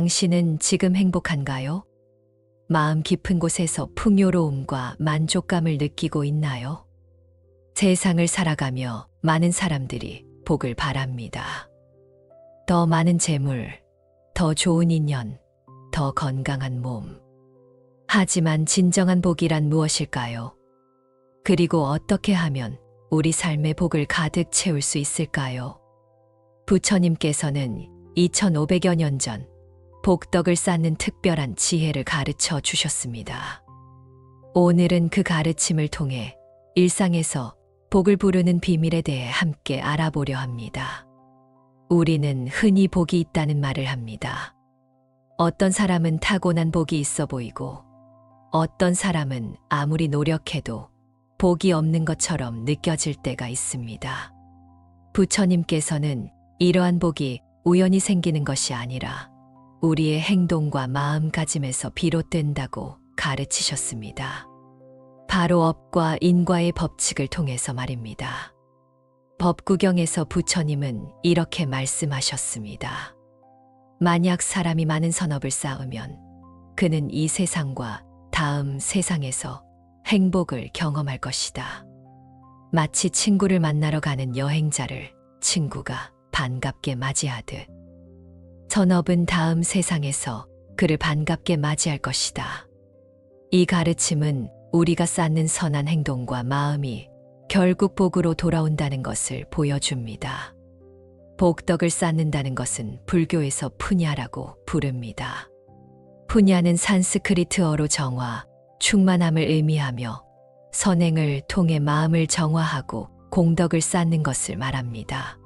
당신은 지금 행복한가요? 마음 깊은 곳에서 풍요로움과 만족감을 느끼고 있나요? 세상을 살아가며 많은 사람들이 복을 바랍니다. 더 많은 재물, 더 좋은 인연, 더 건강한 몸. 하지만 진정한 복이란 무엇일까요? 그리고 어떻게 하면 우리 삶의 복을 가득 채울 수 있을까요? 부처님께서는 2500여 년 전 복덕을 쌓는 특별한 지혜를 가르쳐 주셨습니다. 오늘은 그 가르침을 통해 일상에서 복을 부르는 비밀에 대해 함께 알아보려 합니다. 우리는 흔히 복이 있다는 말을 합니다. 어떤 사람은 타고난 복이 있어 보이고 어떤 사람은 아무리 노력해도 복이 없는 것처럼 느껴질 때가 있습니다. 부처님께서는 이러한 복이 우연히 생기는 것이 아니라 우리의 행동과 마음가짐에서 비롯된다고 가르치셨습니다. 바로 업과 인과의 법칙을 통해서 말입니다. 법구경에서 부처님은 이렇게 말씀하셨습니다. 만약 사람이 많은 선업을 쌓으면 그는 이 세상과 다음 세상에서 행복을 경험할 것이다. 마치 친구를 만나러 가는 여행자를 친구가 반갑게 맞이하듯 선업은 다음 세상에서 그를 반갑게 맞이할 것이다. 이 가르침은 우리가 쌓는 선한 행동과 마음이 결국 복으로 돌아온다는 것을 보여줍니다. 복덕을 쌓는다는 것은 불교에서 푸냐라고 부릅니다. 푸냐는 산스크리트어로 정화, 충만함을 의미하며 선행을 통해 마음을 정화하고 공덕을 쌓는 것을 말합니다.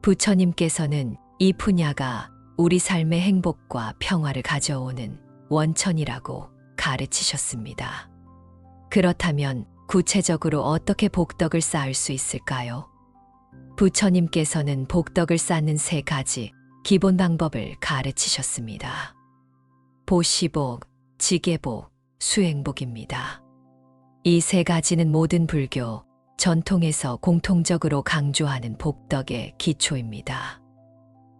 부처님께서는 이 푸냐가 우리 삶의 행복과 평화를 가져오는 원천이라고 가르치셨습니다. 그렇다면 구체적으로 어떻게 복덕을 쌓을 수 있을까요? 부처님께서는 복덕을 쌓는 3가지 기본 방법을 가르치셨습니다. 보시복, 지계복, 수행복입니다. 이 3가지는 모든 불교 전통에서 공통적으로 강조하는 복덕의 기초입니다.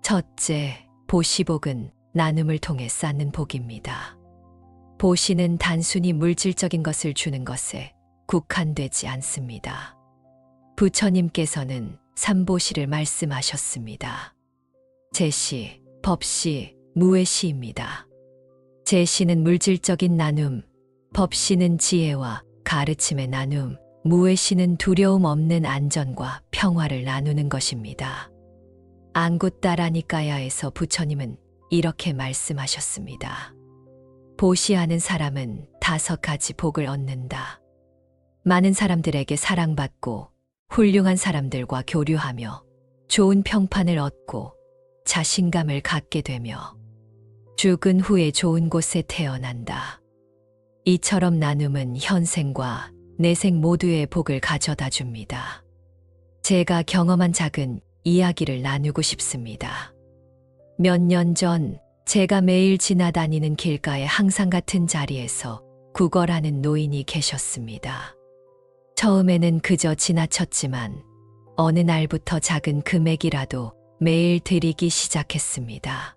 첫째, 보시복은 나눔을 통해 쌓는 복입니다. 보시는 단순히 물질적인 것을 주는 것에 국한되지 않습니다. 부처님께서는 삼보시를 말씀하셨습니다. 제시, 법시, 무외시입니다. 제시는 물질적인 나눔, 법시는 지혜와 가르침의 나눔, 무외시는 두려움 없는 안전과 평화를 나누는 것입니다. 앙구따라니까야에서 부처님은 이렇게 말씀하셨습니다. 보시하는 사람은 5가지 복을 얻는다. 많은 사람들에게 사랑받고 훌륭한 사람들과 교류하며 좋은 평판을 얻고 자신감을 갖게 되며 죽은 후에 좋은 곳에 태어난다. 이처럼 나눔은 현생과 내생 모두의 복을 가져다 줍니다. 제가 경험한 작은 이야기를 나누고 싶습니다. 몇 년 전 제가 매일 지나다니는 길가에 항상 같은 자리에서 구걸하는 노인이 계셨습니다. 처음에는 그저 지나쳤지만 어느 날부터 작은 금액이라도 매일 드리기 시작했습니다.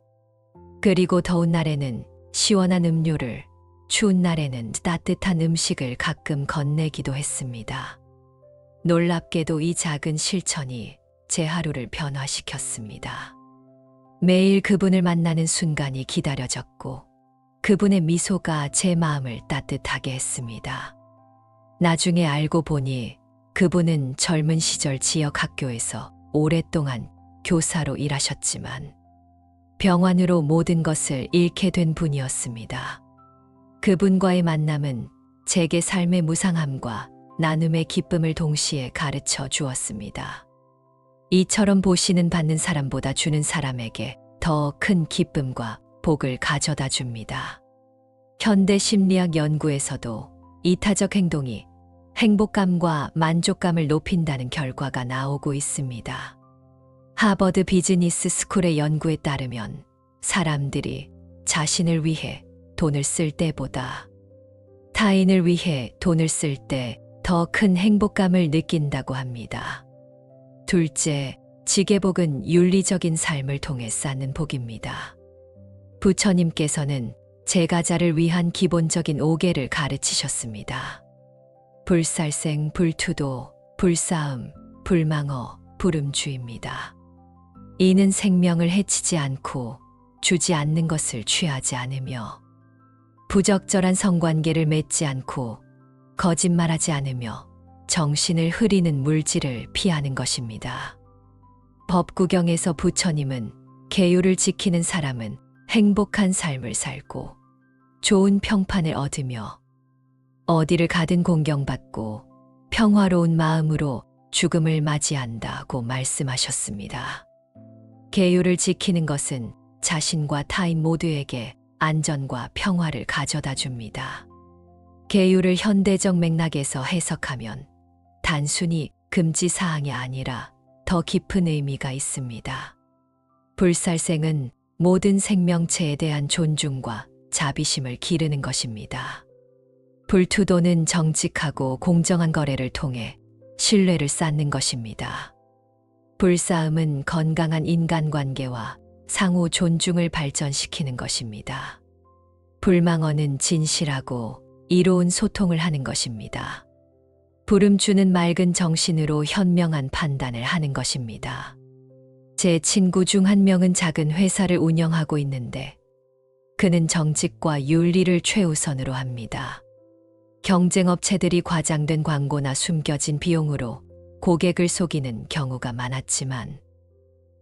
그리고 더운 날에는 시원한 음료를, 추운 날에는 따뜻한 음식을 가끔 건네기도 했습니다. 놀랍게도 이 작은 실천이 제 하루를 변화시켰습니다. 매일 그분을 만나는 순간이 기다려졌고 그분의 미소가 제 마음을 따뜻하게 했습니다. 나중에 알고 보니 그분은 젊은 시절 지역 학교에서 오랫동안 교사로 일하셨지만 병환으로 모든 것을 잃게 된 분이었습니다. 그분과의 만남은 제게 삶의 무상함과 나눔의 기쁨을 동시에 가르쳐 주었습니다. 이처럼 보시는 받는 사람보다 주는 사람에게 더 큰 기쁨과 복을 가져다 줍니다. 현대 심리학 연구에서도 이타적 행동이 행복감과 만족감을 높인다는 결과가 나오고 있습니다. 하버드 비즈니스 스쿨의 연구에 따르면 사람들이 자신을 위해 돈을 쓸 때보다 타인을 위해 돈을 쓸 때 더 큰 행복감을 느낀다고 합니다. 둘째, 지계복은 윤리적인 삶을 통해 쌓는 복입니다. 부처님께서는 제가자를 위한 기본적인 5개를 가르치셨습니다. 불살생, 불투도, 불싸움, 불망어, 불음주입니다. 이는 생명을 해치지 않고 주지 않는 것을 취하지 않으며 부적절한 성관계를 맺지 않고 거짓말하지 않으며 정신을 흐리는 물질을 피하는 것입니다. 법구경에서 부처님은 계율을 지키는 사람은 행복한 삶을 살고 좋은 평판을 얻으며 어디를 가든 공경받고 평화로운 마음으로 죽음을 맞이한다고 말씀하셨습니다. 계율을 지키는 것은 자신과 타인 모두에게 안전과 평화를 가져다 줍니다. 계율을 현대적 맥락에서 해석하면 단순히 금지 사항이 아니라 더 깊은 의미가 있습니다. 불살생은 모든 생명체에 대한 존중과 자비심을 기르는 것입니다. 불투도는 정직하고 공정한 거래를 통해 신뢰를 쌓는 것입니다. 불싸움은 건강한 인간관계와 상호 존중을 발전시키는 것입니다. 불망언은 진실하고 이로운 소통을 하는 것입니다. 불음주는 맑은 정신으로 현명한 판단을 하는 것입니다. 제 친구 중 한 명은 작은 회사를 운영하고 있는데 그는 정직과 윤리를 최우선으로 합니다. 경쟁업체들이 과장된 광고나 숨겨진 비용으로 고객을 속이는 경우가 많았지만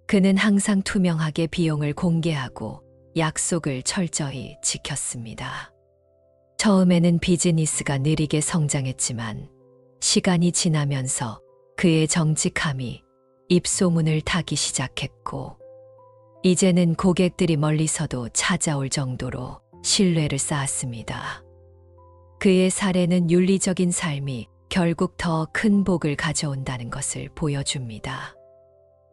그는 항상 투명하게 비용을 공개하고 약속을 철저히 지켰습니다. 처음에는 비즈니스가 느리게 성장했지만 시간이 지나면서 그의 정직함이 입소문을 타기 시작했고 이제는 고객들이 멀리서도 찾아올 정도로 신뢰를 쌓았습니다. 그의 사례는 윤리적인 삶이 결국 더 큰 복을 가져온다는 것을 보여줍니다.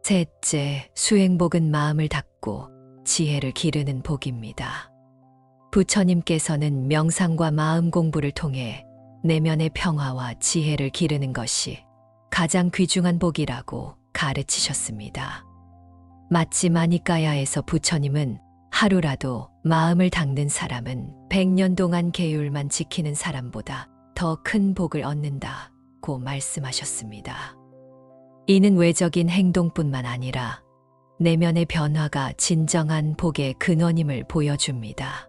셋째, 수행복은 마음을 닫고 지혜를 기르는 복입니다. 부처님께서는 명상과 마음 공부를 통해 내면의 평화와 지혜를 기르는 것이 가장 귀중한 복이라고 가르치셨습니다. 마찌마니까야에서 부처님은 하루라도 마음을 닦는 사람은 100년 동안 계율만 지키는 사람보다 더 큰 복을 얻는다고 말씀하셨습니다. 이는 외적인 행동뿐만 아니라 내면의 변화가 진정한 복의 근원임을 보여줍니다.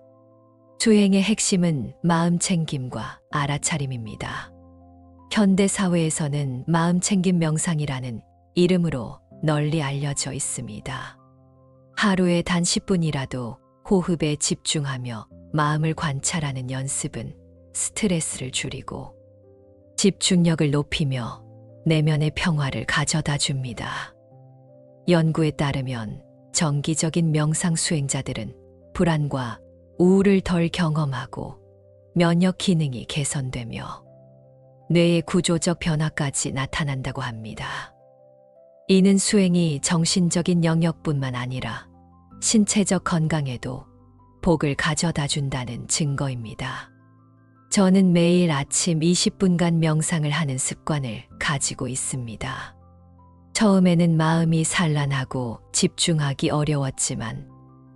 수행의 핵심은 마음 챙김과 알아차림입니다. 현대 사회에서는 마음 챙김 명상이라는 이름으로 널리 알려져 있습니다. 하루에 단 10분이라도 호흡에 집중하며 마음을 관찰하는 연습은 스트레스를 줄이고 집중력을 높이며 내면의 평화를 가져다 줍니다. 연구에 따르면 정기적인 명상 수행자들은 불안과 우울을 덜 경험하고 면역 기능이 개선되며 뇌의 구조적 변화까지 나타난다고 합니다. 이는 수행이 정신적인 영역뿐만 아니라 신체적 건강에도 복을 가져다 준다는 증거입니다. 저는 매일 아침 20분간 명상을 하는 습관을 가지고 있습니다. 처음에는 마음이 산란하고 집중하기 어려웠지만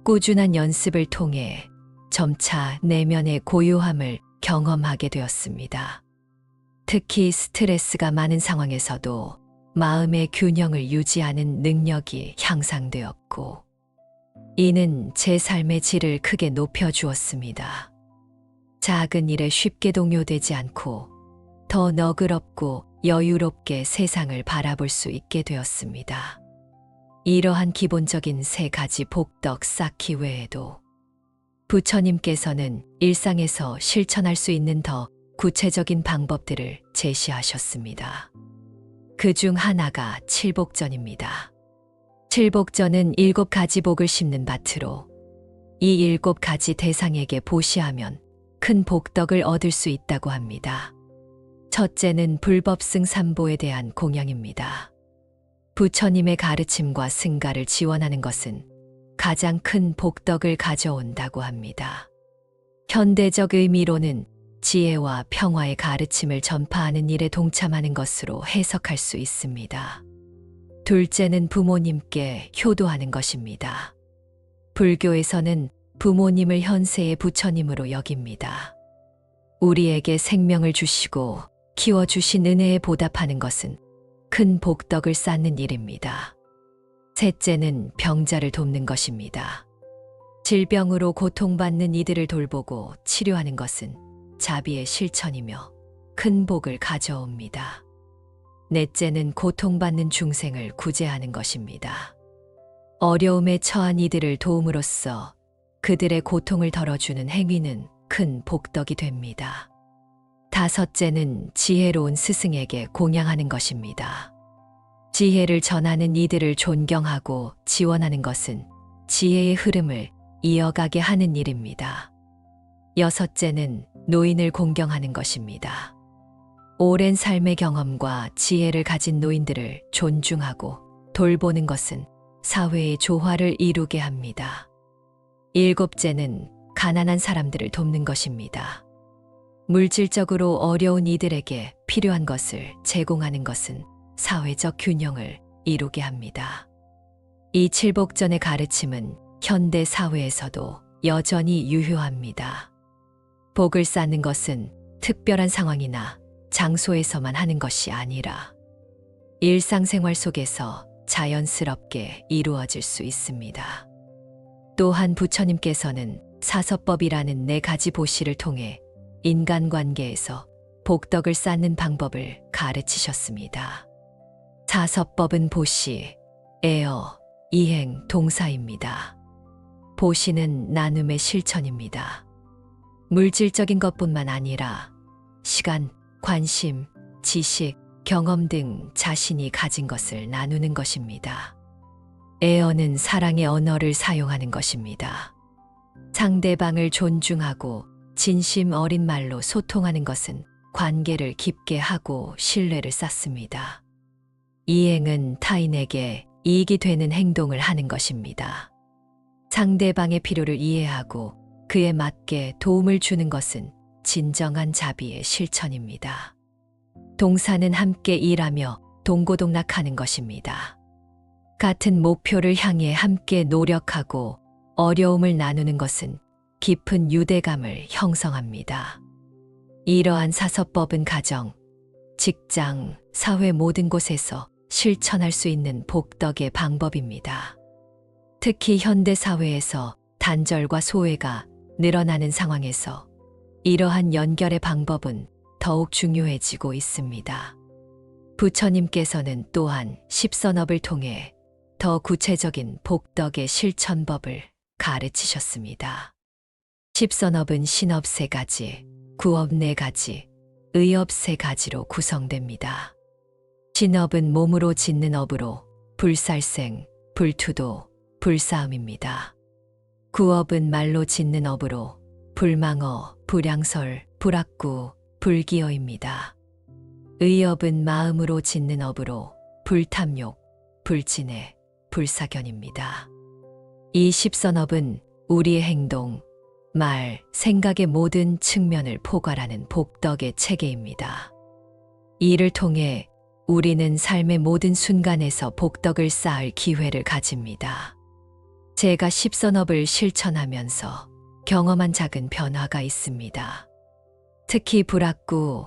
꾸준한 연습을 통해 점차 내면의 고요함을 경험하게 되었습니다. 특히 스트레스가 많은 상황에서도 마음의 균형을 유지하는 능력이 향상되었고, 이는 제 삶의 질을 크게 높여주었습니다. 작은 일에 쉽게 동요되지 않고 더 너그럽고 여유롭게 세상을 바라볼 수 있게 되었습니다. 이러한 기본적인 3가지 복덕 쌓기 외에도 부처님께서는 일상에서 실천할 수 있는 더 구체적인 방법들을 제시하셨습니다. 그 중 하나가 칠복전입니다. 칠복전은 7가지 복을 심는 밭으로 이 7가지 대상에게 보시하면 큰 복덕을 얻을 수 있다고 합니다. 첫째는 불법승삼보에 대한 공양입니다. 부처님의 가르침과 승가를 지원하는 것은 가장 큰 복덕을 가져온다고 합니다. 현대적 의미로는 지혜와 평화의 가르침을 전파하는 일에 동참하는 것으로 해석할 수 있습니다. 둘째는 부모님께 효도하는 것입니다. 불교에서는 부모님을 현세의 부처님으로 여깁니다. 우리에게 생명을 주시고 키워주신 은혜에 보답하는 것은 큰 복덕을 쌓는 일입니다. 셋째는 병자를 돕는 것입니다. 질병으로 고통받는 이들을 돌보고 치료하는 것은 자비의 실천이며 큰 복을 가져옵니다. 넷째는 고통받는 중생을 구제하는 것입니다. 어려움에 처한 이들을 도움으로써 그들의 고통을 덜어주는 행위는 큰 복덕이 됩니다. 다섯째는 지혜로운 스승에게 공양하는 것입니다. 지혜를 전하는 이들을 존경하고 지원하는 것은 지혜의 흐름을 이어가게 하는 일입니다. 여섯째는 노인을 공경하는 것입니다. 오랜 삶의 경험과 지혜를 가진 노인들을 존중하고 돌보는 것은 사회의 조화를 이루게 합니다. 일곱째는 가난한 사람들을 돕는 것입니다. 물질적으로 어려운 이들에게 필요한 것을 제공하는 것은 사회적 균형을 이루게 합니다. 이 칠복전의 가르침은 현대 사회에서도 여전히 유효합니다. 복을 쌓는 것은 특별한 상황이나 장소에서만 하는 것이 아니라 일상생활 속에서 자연스럽게 이루어질 수 있습니다. 또한 부처님께서는 사서법이라는 4가지 보시를 통해 인간관계에서 복덕을 쌓는 방법을 가르치셨습니다. 사서법은 보시, 애어, 이행, 동사입니다. 보시는 나눔의 실천입니다. 물질적인 것뿐만 아니라 시간, 관심, 지식, 경험 등 자신이 가진 것을 나누는 것입니다. 애어는 사랑의 언어를 사용하는 것입니다. 상대방을 존중하고 진심 어린 말로 소통하는 것은 관계를 깊게 하고 신뢰를 쌓습니다. 이행은 타인에게 이익이 되는 행동을 하는 것입니다. 상대방의 필요를 이해하고 그에 맞게 도움을 주는 것은 진정한 자비의 실천입니다. 동사는 함께 일하며 동고동락하는 것입니다. 같은 목표를 향해 함께 노력하고 어려움을 나누는 것은 깊은 유대감을 형성합니다. 이러한 사서법은 가정, 직장, 사회 모든 곳에서 실천할 수 있는 복덕의 방법입니다. 특히 현대 사회에서 단절과 소외가 늘어나는 상황에서 이러한 연결의 방법은 더욱 중요해지고 있습니다. 부처님께서는 또한 십선업을 통해 더 구체적인 복덕의 실천법을 가르치셨습니다. 십선업은 신업 3가지, 구업 4가지, 의업 3가지로 구성됩니다. 신업은 몸으로 짓는 업으로 불살생, 불투도, 불싸움입니다. 구업은 말로 짓는 업으로 불망어, 불양설, 불악구, 불기어입니다. 의업은 마음으로 짓는 업으로 불탐욕, 불진해, 불사견입니다. 이 십선업은 우리의 행동, 말, 생각의 모든 측면을 포괄하는 복덕의 체계입니다. 이를 통해 우리는 삶의 모든 순간에서 복덕을 쌓을 기회를 가집니다. 제가 십선업을 실천하면서 경험한 작은 변화가 있습니다. 특히 불악구,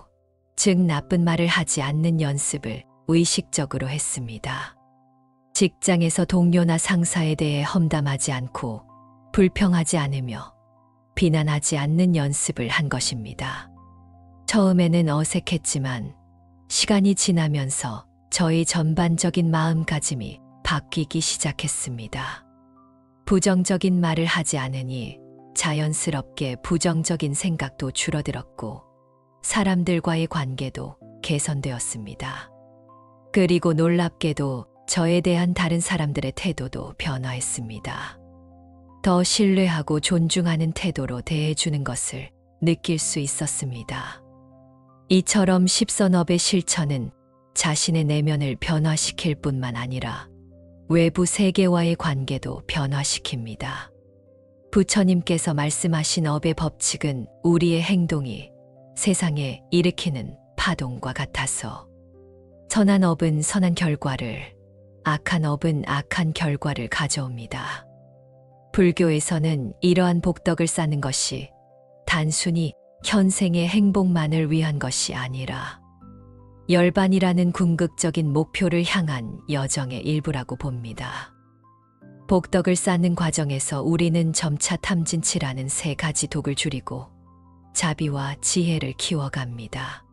즉 나쁜 말을 하지 않는 연습을 의식적으로 했습니다. 직장에서 동료나 상사에 대해 험담하지 않고 불평하지 않으며 비난하지 않는 연습을 한 것입니다. 처음에는 어색했지만 시간이 지나면서 저희 전반적인 마음가짐이 바뀌기 시작했습니다. 부정적인 말을 하지 않으니 자연스럽게 부정적인 생각도 줄어들었고 사람들과의 관계도 개선되었습니다. 그리고 놀랍게도 저에 대한 다른 사람들의 태도도 변화했습니다. 더 신뢰하고 존중하는 태도로 대해주는 것을 느낄 수 있었습니다. 이처럼 십선업의 실천은 자신의 내면을 변화시킬 뿐만 아니라 외부 세계와의 관계도 변화시킵니다. 부처님께서 말씀하신 업의 법칙은 우리의 행동이 세상에 일으키는 파동과 같아서 선한 업은 선한 결과를, 악한 업은 악한 결과를 가져옵니다. 불교에서는 이러한 복덕을 쌓는 것이 단순히 현생의 행복만을 위한 것이 아니라 열반이라는 궁극적인 목표를 향한 여정의 일부라고 봅니다. 복덕을 쌓는 과정에서 우리는 점차 탐진치라는 세 가지 독을 줄이고 자비와 지혜를 키워갑니다.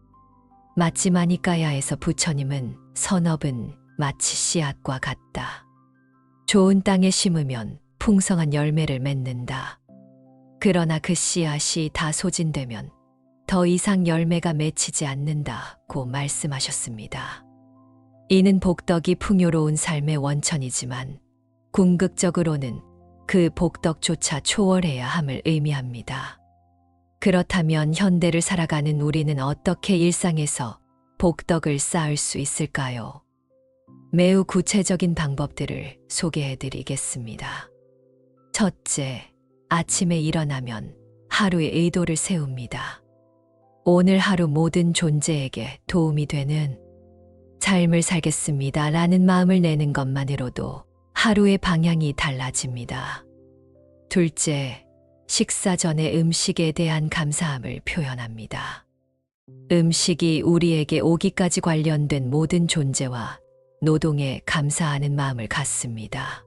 마찌마니까야에서 부처님은 선업은 마치 씨앗과 같다. 좋은 땅에 심으면 풍성한 열매를 맺는다. 그러나 그 씨앗이 다 소진되면 더 이상 열매가 맺히지 않는다고 말씀하셨습니다. 이는 복덕이 풍요로운 삶의 원천이지만 궁극적으로는 그 복덕조차 초월해야 함을 의미합니다. 그렇다면 현대를 살아가는 우리는 어떻게 일상에서 복덕을 쌓을 수 있을까요? 매우 구체적인 방법들을 소개해 드리겠습니다. 첫째, 아침에 일어나면 하루의 의도를 세웁니다. 오늘 하루 모든 존재에게 도움이 되는 삶을 살겠습니다 라는 마음을 내는 것만으로도 하루의 방향이 달라집니다. 둘째, 식사 전에 음식에 대한 감사함을 표현합니다. 음식이 우리에게 오기까지 관련된 모든 존재와 노동에 감사하는 마음을 갖습니다.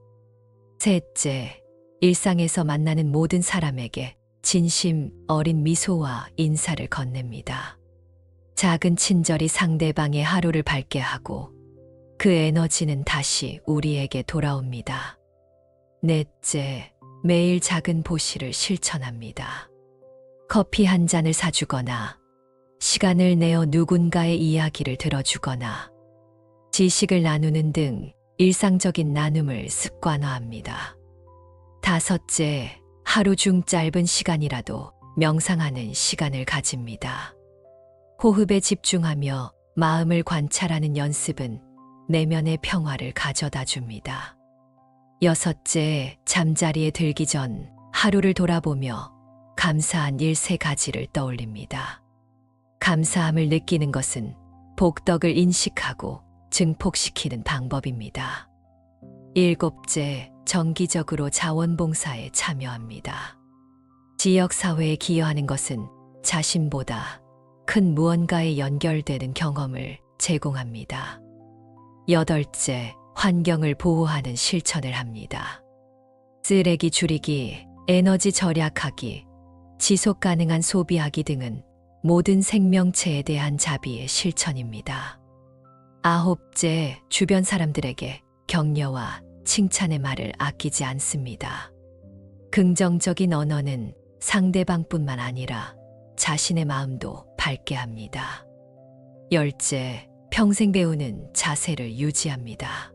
셋째, 일상에서 만나는 모든 사람에게 진심 어린 미소와 인사를 건넵니다. 작은 친절이 상대방의 하루를 밝게 하고 그 에너지는 다시 우리에게 돌아옵니다. 넷째, 매일 작은 보시를 실천합니다. 커피 한 잔을 사주거나 시간을 내어 누군가의 이야기를 들어주거나 지식을 나누는 등 일상적인 나눔을 습관화합니다. 다섯째, 하루 중 짧은 시간이라도 명상하는 시간을 가집니다. 호흡에 집중하며 마음을 관찰하는 연습은 내면의 평화를 가져다 줍니다. 여섯째, 잠자리에 들기 전 하루를 돌아보며 감사한 일 세 가지를 떠올립니다. 감사함을 느끼는 것은 복덕을 인식하고 증폭시키는 방법입니다. 일곱째, 정기적으로 자원봉사에 참여합니다. 지역사회에 기여하는 것은 자신보다 큰 무언가에 연결되는 경험을 제공합니다. 여덟째, 환경을 보호하는 실천을 합니다. 쓰레기 줄이기, 에너지 절약하기, 지속 가능한 소비하기 등은 모든 생명체에 대한 자비의 실천입니다. 아홉째, 주변 사람들에게 격려와 칭찬의 말을 아끼지 않습니다. 긍정적인 언어는 상대방뿐만 아니라 자신의 마음도 밝게 합니다. 열째, 평생 배우는 자세를 유지합니다.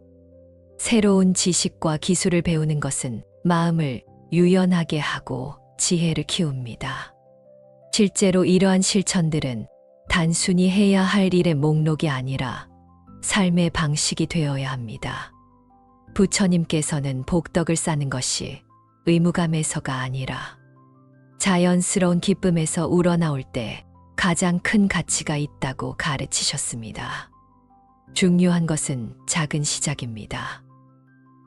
새로운 지식과 기술을 배우는 것은 마음을 유연하게 하고 지혜를 키웁니다. 실제로 이러한 실천들은 단순히 해야 할 일의 목록이 아니라 삶의 방식이 되어야 합니다. 부처님께서는 복덕을 쌓는 것이 의무감에서가 아니라 자연스러운 기쁨에서 우러나올 때 가장 큰 가치가 있다고 가르치셨습니다. 중요한 것은 작은 시작입니다.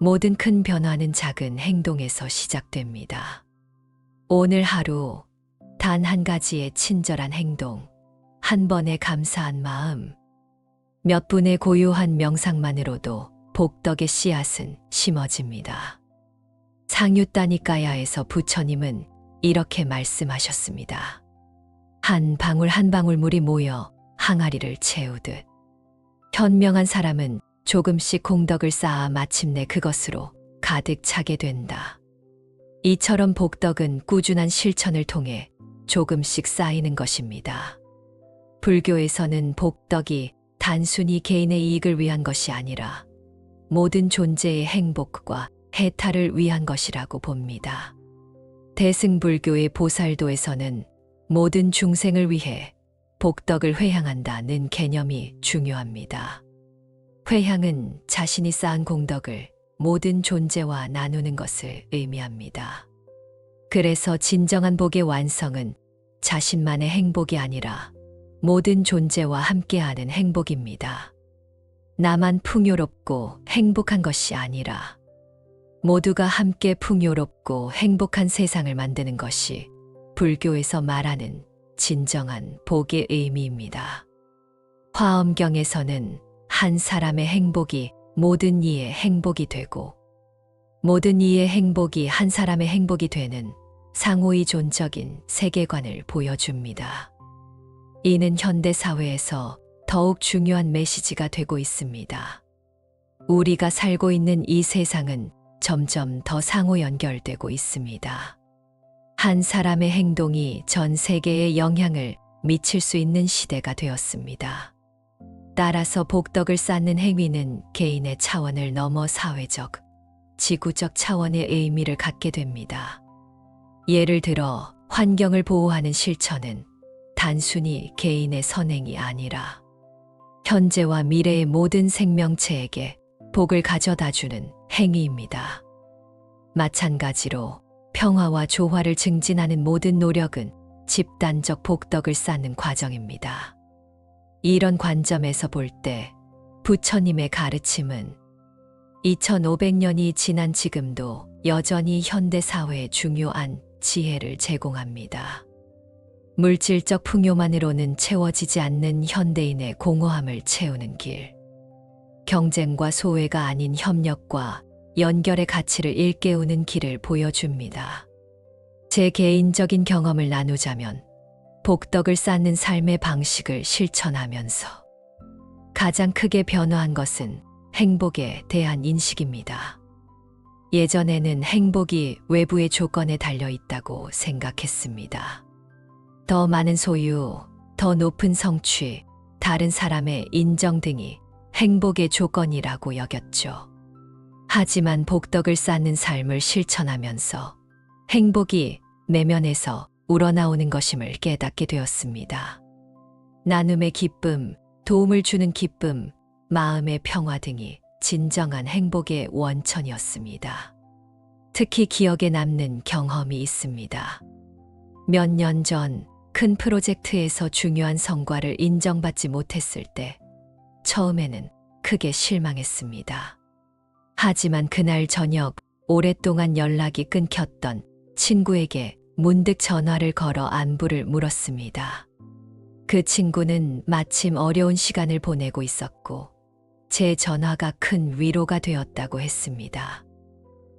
모든 큰 변화는 작은 행동에서 시작됩니다. 오늘 하루 단 한 가지의 친절한 행동, 한 번의 감사한 마음, 몇 분의 고요한 명상만으로도 복덕의 씨앗은 심어집니다. 상유따니까야에서 부처님은 이렇게 말씀하셨습니다. 한 방울 한 방울 물이 모여 항아리를 채우듯 현명한 사람은 조금씩 공덕을 쌓아 마침내 그것으로 가득 차게 된다. 이처럼 복덕은 꾸준한 실천을 통해 조금씩 쌓이는 것입니다. 불교에서는 복덕이 단순히 개인의 이익을 위한 것이 아니라 모든 존재의 행복과 해탈을 위한 것이라고 봅니다. 대승불교의 보살도에서는 모든 중생을 위해 복덕을 회향한다는 개념이 중요합니다. 회향은 자신이 쌓은 공덕을 모든 존재와 나누는 것을 의미합니다. 그래서 진정한 복의 완성은 자신만의 행복이 아니라 모든 존재와 함께하는 행복입니다. 나만 풍요롭고 행복한 것이 아니라 모두가 함께 풍요롭고 행복한 세상을 만드는 것이 불교에서 말하는 진정한 복의 의미입니다. 화엄경에서는 한 사람의 행복이 모든 이의 행복이 되고 모든 이의 행복이 한 사람의 행복이 되는 상호이존적인 세계관을 보여줍니다. 이는 현대 사회에서 더욱 중요한 메시지가 되고 있습니다. 우리가 살고 있는 이 세상은 점점 더 상호 연결되고 있습니다. 한 사람의 행동이 전 세계에 영향을 미칠 수 있는 시대가 되었습니다. 따라서 복덕을 쌓는 행위는 개인의 차원을 넘어 사회적, 지구적 차원의 의미를 갖게 됩니다. 예를 들어 환경을 보호하는 실천은 단순히 개인의 선행이 아니라 현재와 미래의 모든 생명체에게 복을 가져다주는 행위입니다. 마찬가지로 평화와 조화를 증진하는 모든 노력은 집단적 복덕을 쌓는 과정입니다. 이런 관점에서 볼 때 부처님의 가르침은 2500년이 지난 지금도 여전히 현대 사회에 중요한 지혜를 제공합니다. 물질적 풍요만으로는 채워지지 않는 현대인의 공허함을 채우는 길, 경쟁과 소외가 아닌 협력과 연결의 가치를 일깨우는 길을 보여줍니다. 제 개인적인 경험을 나누자면 복덕을 쌓는 삶의 방식을 실천하면서 가장 크게 변화한 것은 행복에 대한 인식입니다. 예전에는 행복이 외부의 조건에 달려 있다고 생각했습니다. 더 많은 소유, 더 높은 성취, 다른 사람의 인정 등이 행복의 조건이라고 여겼죠. 하지만 복덕을 쌓는 삶을 실천하면서 행복이 내면에서 우러나오는 것임을 깨닫게 되었습니다. 나눔의 기쁨, 도움을 주는 기쁨, 마음의 평화 등이 진정한 행복의 원천이었습니다. 특히 기억에 남는 경험이 있습니다. 몇 년 전 큰 프로젝트에서 중요한 성과를 인정받지 못했을 때 처음에는 크게 실망했습니다. 하지만 그날 저녁 오랫동안 연락이 끊겼던 친구에게 문득 전화를 걸어 안부를 물었습니다. 그 친구는 마침 어려운 시간을 보내고 있었고 제 전화가 큰 위로가 되었다고 했습니다.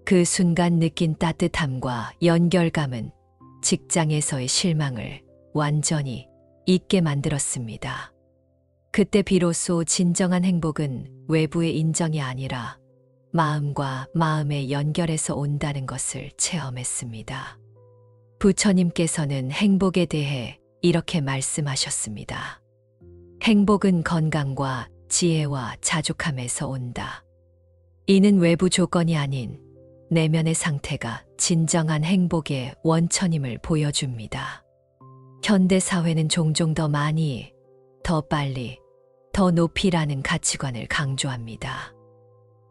그 순간 느낀 따뜻함과 연결감은 직장에서의 실망을 완전히 잊게 만들었습니다. 그때 비로소 진정한 행복은 외부의 인정이 아니라 마음과 마음의 연결에서 온다는 것을 체험했습니다. 부처님께서는 행복에 대해 이렇게 말씀하셨습니다. 행복은 건강과 지혜와 자족함에서 온다. 이는 외부 조건이 아닌 내면의 상태가 진정한 행복의 원천임을 보여줍니다. 현대 사회는 종종 더 많이, 더 빨리, 더 높이라는 가치관을 강조합니다.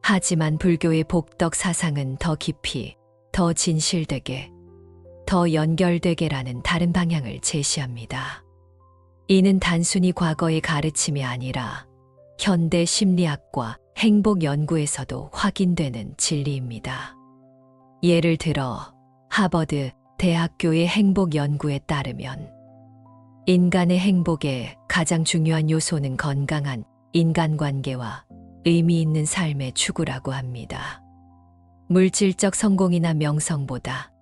하지만 불교의 복덕 사상은 더 깊이, 더 진실되게, 더 연결되게라는 다른 방향을 제시합니다. 이는 단순히 과거의 가르침이 아니라 현대 심리학과 행복 연구에서도 확인되는 진리입니다. 예를 들어 하버드 대학교의 행복 연구에 따르면 인간의 행복의 가장 중요한 요소는 건강한 인간관계와 의미 있는 삶의 추구라고 합니다. 물질적 성공이나 명성보다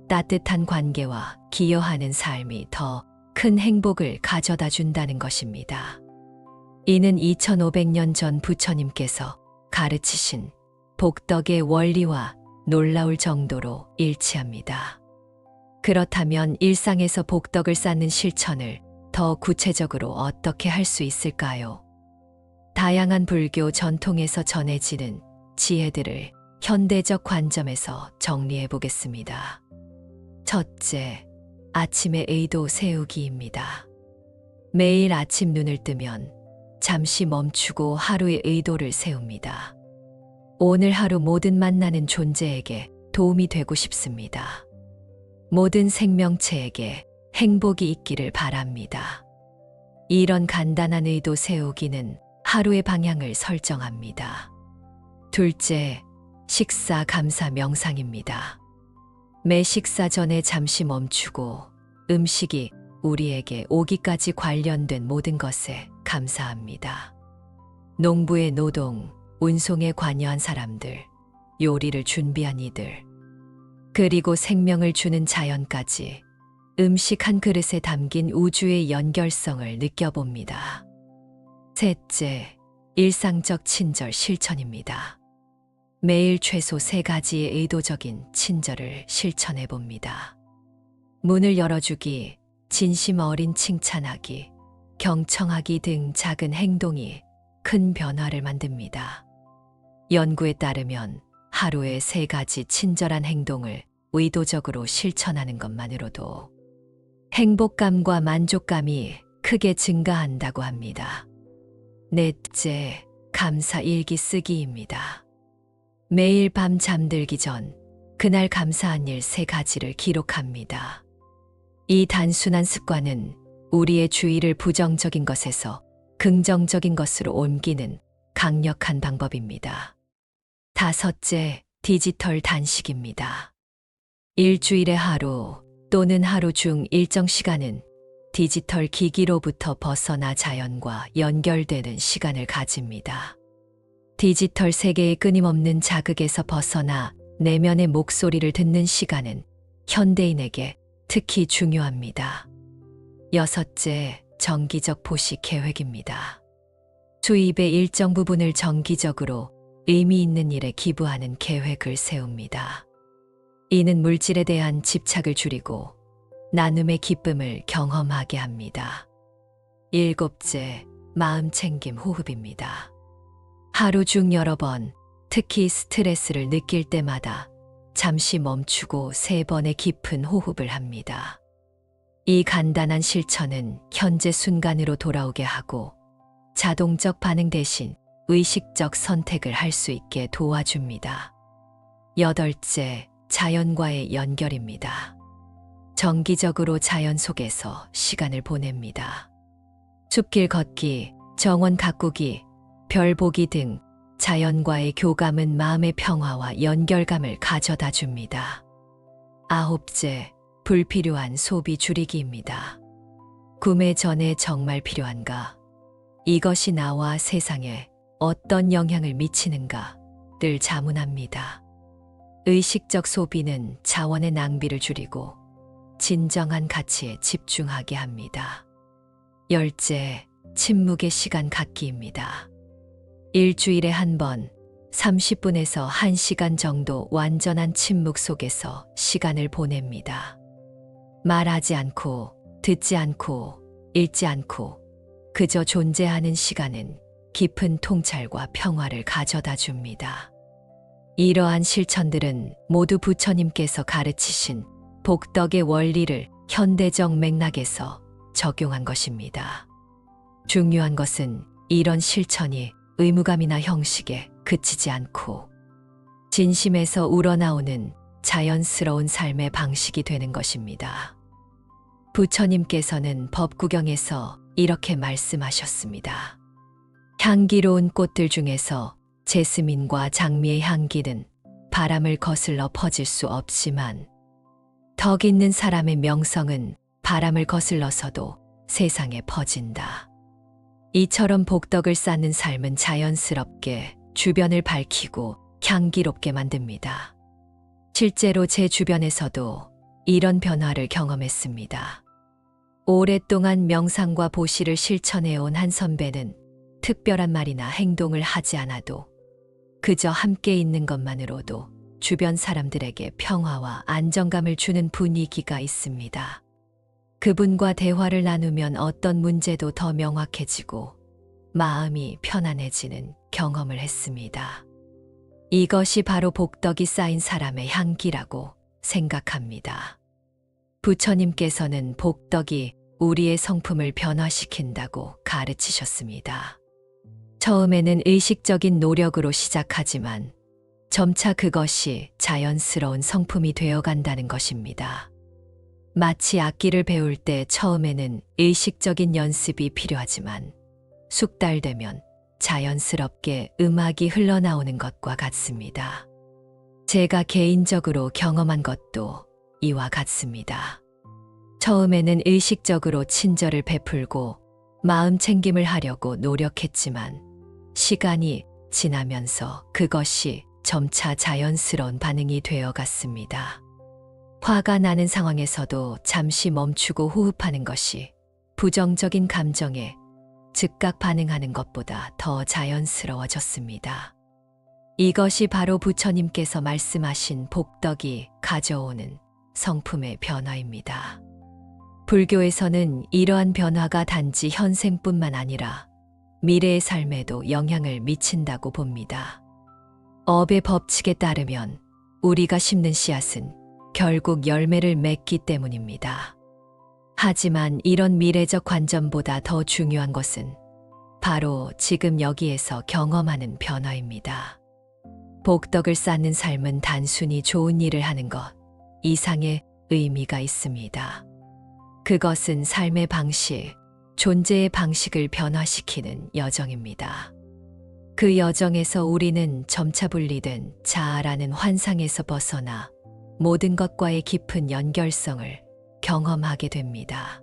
따뜻한 관계와 기여하는 삶이 더 큰 행복을 가져다 준다는 것입니다. 이는 2500년 전 부처님께서 가르치신 복덕의 원리와 놀라울 정도로 일치합니다. 그렇다면 일상에서 복덕을 쌓는 실천을 더 구체적으로 어떻게 할 수 있을까요? 다양한 불교 전통에서 전해지는 지혜들을 현대적 관점에서 정리해 보겠습니다. 첫째, 아침의 의도 세우기입니다. 매일 아침 눈을 뜨면 잠시 멈추고 하루의 의도를 세웁니다. 오늘 하루 모든 만나는 존재에게 도움이 되고 싶습니다. 모든 생명체에게 행복이 있기를 바랍니다. 이런 간단한 의도 세우기는 하루의 방향을 설정합니다. 둘째, 식사 감사 명상입니다. 매 식사 전에 잠시 멈추고 음식이 우리에게 오기까지 관련된 모든 것에 감사합니다. 농부의 노동, 운송에 관여한 사람들, 요리를 준비한 이들, 그리고 생명을 주는 자연까지 음식 한 그릇에 담긴 우주의 연결성을 느껴봅니다. 셋째, 일상적 친절 실천입니다. 매일 최소 3가지의 의도적인 친절을 실천해 봅니다. 문을 열어주기, 진심 어린 칭찬하기, 경청하기 등 작은 행동이 큰 변화를 만듭니다. 연구에 따르면 하루에 3가지 친절한 행동을 의도적으로 실천하는 것만으로도 행복감과 만족감이 크게 증가한다고 합니다. 넷째, 감사 일기 쓰기입니다. 매일 밤 잠들기 전 그날 감사한 일 3가지를 기록합니다. 이 단순한 습관은 우리의 주의를 부정적인 것에서 긍정적인 것으로 옮기는 강력한 방법입니다. 다섯째, 디지털 단식입니다. 일주일에 하루 또는 하루 중 일정 시간은 디지털 기기로부터 벗어나 자연과 연결되는 시간을 가집니다. 디지털 세계의 끊임없는 자극에서 벗어나 내면의 목소리를 듣는 시간은 현대인에게 특히 중요합니다. 여섯째, 정기적 포식 계획입니다. 수입의 일정 부분을 정기적으로 의미 있는 일에 기부하는 계획을 세웁니다. 이는 물질에 대한 집착을 줄이고 나눔의 기쁨을 경험하게 합니다. 일곱째, 마음 챙김 호흡입니다. 하루 중 여러 번, 특히 스트레스를 느낄 때마다 잠시 멈추고 3번의 깊은 호흡을 합니다. 이 간단한 실천은 현재 순간으로 돌아오게 하고 자동적 반응 대신 의식적 선택을 할 수 있게 도와줍니다. 여덟째, 자연과의 연결입니다. 정기적으로 자연 속에서 시간을 보냅니다. 숲길 걷기, 정원 가꾸기, 별 보기 등 자연과의 교감은 마음의 평화와 연결감을 가져다 줍니다. 아홉째, 불필요한 소비 줄이기입니다. 구매 전에 정말 필요한가? 이것이 나와 세상에 어떤 영향을 미치는가? 를 자문합니다. 의식적 소비는 자원의 낭비를 줄이고 진정한 가치에 집중하게 합니다. 열째, 침묵의 시간 갖기입니다. 일주일에 한 번, 30분에서 1시간 정도 완전한 침묵 속에서 시간을 보냅니다. 말하지 않고, 듣지 않고, 읽지 않고, 그저 존재하는 시간은 깊은 통찰과 평화를 가져다 줍니다. 이러한 실천들은 모두 부처님께서 가르치신 복덕의 원리를 현대적 맥락에서 적용한 것입니다. 중요한 것은 이런 실천이 의무감이나 형식에 그치지 않고 진심에서 우러나오는 자연스러운 삶의 방식이 되는 것입니다. 부처님께서는 법구경에서 이렇게 말씀하셨습니다. 향기로운 꽃들 중에서 제스민과 장미의 향기는 바람을 거슬러 퍼질 수 없지만 덕 있는 사람의 명성은 바람을 거슬러서도 세상에 퍼진다. 이처럼 복덕을 쌓는 삶은 자연스럽게 주변을 밝히고 향기롭게 만듭니다. 실제로 제 주변에서도 이런 변화를 경험했습니다. 오랫동안 명상과 보시를 실천해온 한 선배는 특별한 말이나 행동을 하지 않아도 그저 함께 있는 것만으로도 주변 사람들에게 평화와 안정감을 주는 분위기가 있습니다. 그분과 대화를 나누면 어떤 문제도 더 명확해지고 마음이 편안해지는 경험을 했습니다. 이것이 바로 복덕이 쌓인 사람의 향기라고 생각합니다. 부처님께서는 복덕이 우리의 성품을 변화시킨다고 가르치셨습니다. 처음에는 의식적인 노력으로 시작하지만 점차 그것이 자연스러운 성품이 되어간다는 것입니다. 마치 악기를 배울 때 처음에는 의식적인 연습이 필요하지만 숙달되면 자연스럽게 음악이 흘러나오는 것과 같습니다. 제가 개인적으로 경험한 것도 이와 같습니다. 처음에는 의식적으로 친절을 베풀고 마음 챙김을 하려고 노력했지만 시간이 지나면서 그것이 점차 자연스러운 반응이 되어 갔습니다. 화가 나는 상황에서도 잠시 멈추고 호흡하는 것이 부정적인 감정에 즉각 반응하는 것보다 더 자연스러워졌습니다. 이것이 바로 부처님께서 말씀하신 복덕이 가져오는 성품의 변화입니다. 불교에서는 이러한 변화가 단지 현생뿐만 아니라 미래의 삶에도 영향을 미친다고 봅니다. 업의 법칙에 따르면 우리가 심는 씨앗은 결국 열매를 맺기 때문입니다. 하지만 이런 미래적 관점보다 더 중요한 것은 바로 지금 여기에서 경험하는 변화입니다. 복덕을 쌓는 삶은 단순히 좋은 일을 하는 것 이상의 의미가 있습니다. 그것은 삶의 방식, 존재의 방식을 변화시키는 여정입니다. 그 여정에서 우리는 점차 분리된 자아라는 환상에서 벗어나 모든 것과의 깊은 연결성을 경험하게 됩니다.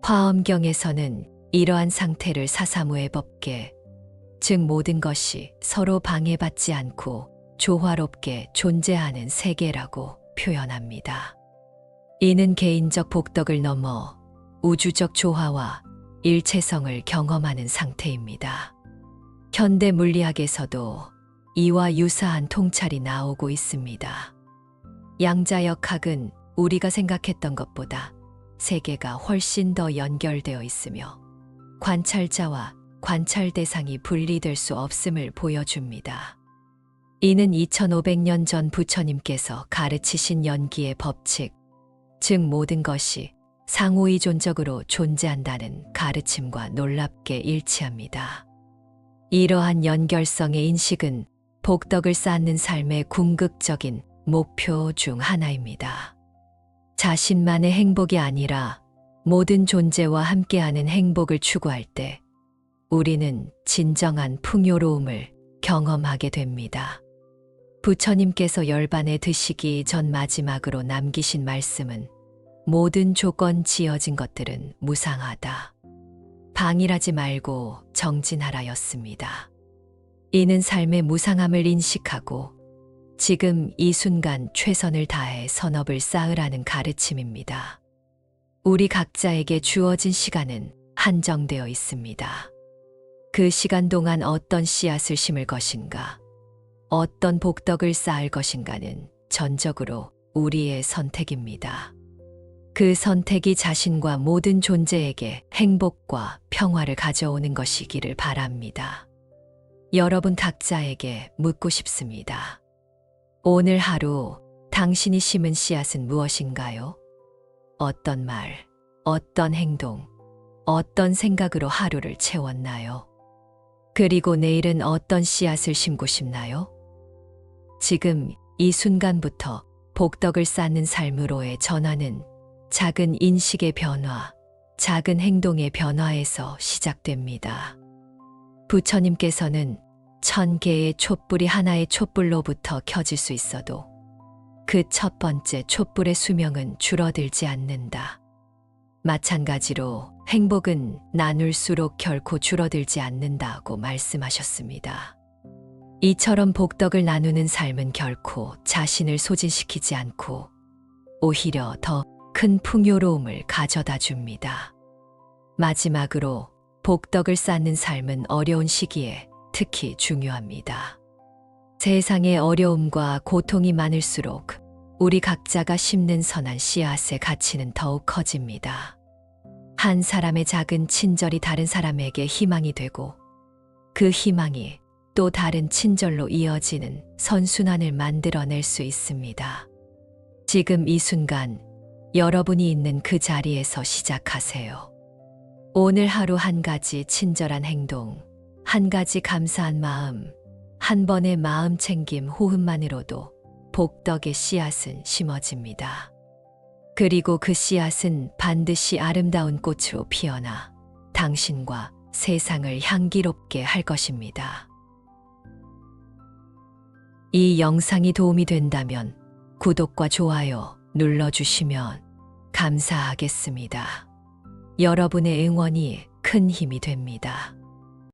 화엄경에서는 이러한 상태를 사사무의 법계, 즉 모든 것이 서로 방해받지 않고 조화롭게 존재하는 세계라고 표현합니다. 이는 개인적 복덕을 넘어 우주적 조화와 일체성을 경험하는 상태입니다. 현대 물리학에서도 이와 유사한 통찰이 나오고 있습니다. 양자역학은 우리가 생각했던 것보다 세계가 훨씬 더 연결되어 있으며 관찰자와 관찰 대상이 분리될 수 없음을 보여줍니다. 이는 2500년 전 부처님께서 가르치신 연기의 법칙, 즉 모든 것이 상호의존적으로 존재한다는 가르침과 놀랍게 일치합니다. 이러한 연결성의 인식은 복덕을 쌓는 삶의 궁극적인 목표 중 하나입니다. 자신만의 행복이 아니라 모든 존재와 함께하는 행복을 추구할 때 우리는 진정한 풍요로움을 경험하게 됩니다. 부처님께서 열반에 드시기 전 마지막으로 남기신 말씀은 모든 조건 지어진 것들은 무상하다. 방일하지 말고 정진하라였습니다. 이는 삶의 무상함을 인식하고 지금 이 순간 최선을 다해 선업을 쌓으라는 가르침입니다. 우리 각자에게 주어진 시간은 한정되어 있습니다. 그 시간 동안 어떤 씨앗을 심을 것인가, 어떤 복덕을 쌓을 것인가는 전적으로 우리의 선택입니다. 그 선택이 자신과 모든 존재에게 행복과 평화를 가져오는 것이기를 바랍니다. 여러분 각자에게 묻고 싶습니다. 오늘 하루 당신이 심은 씨앗은 무엇인가요? 어떤 말, 어떤 행동, 어떤 생각으로 하루를 채웠나요? 그리고 내일은 어떤 씨앗을 심고 싶나요? 지금 이 순간부터 복덕을 쌓는 삶으로의 전환은 작은 인식의 변화, 작은 행동의 변화에서 시작됩니다. 부처님께서는 1000개의 촛불이 하나의 촛불로부터 켜질 수 있어도 그 첫 번째 촛불의 수명은 줄어들지 않는다. 마찬가지로 행복은 나눌수록 결코 줄어들지 않는다고 말씀하셨습니다. 이처럼 복덕을 나누는 삶은 결코 자신을 소진시키지 않고 오히려 더 큰 풍요로움을 가져다 줍니다. 마지막으로 복덕을 쌓는 삶은 어려운 시기에 특히 중요합니다. 세상의 어려움과 고통이 많을수록 우리 각자가 심는 선한 씨앗의 가치는 더욱 커집니다. 한 사람의 작은 친절이 다른 사람에게 희망이 되고 그 희망이 또 다른 친절로 이어지는 선순환을 만들어낼 수 있습니다. 지금 이 순간 여러분이 있는 그 자리에서 시작하세요. 오늘 하루 한 가지 친절한 행동, 한 가지 감사한 마음, 한 번의 마음 챙김 호흡만으로도 복덕의 씨앗은 심어집니다. 그리고 그 씨앗은 반드시 아름다운 꽃으로 피어나 당신과 세상을 향기롭게 할 것입니다. 이 영상이 도움이 된다면 구독과 좋아요 눌러주시면 감사하겠습니다. 여러분의 응원이 큰 힘이 됩니다.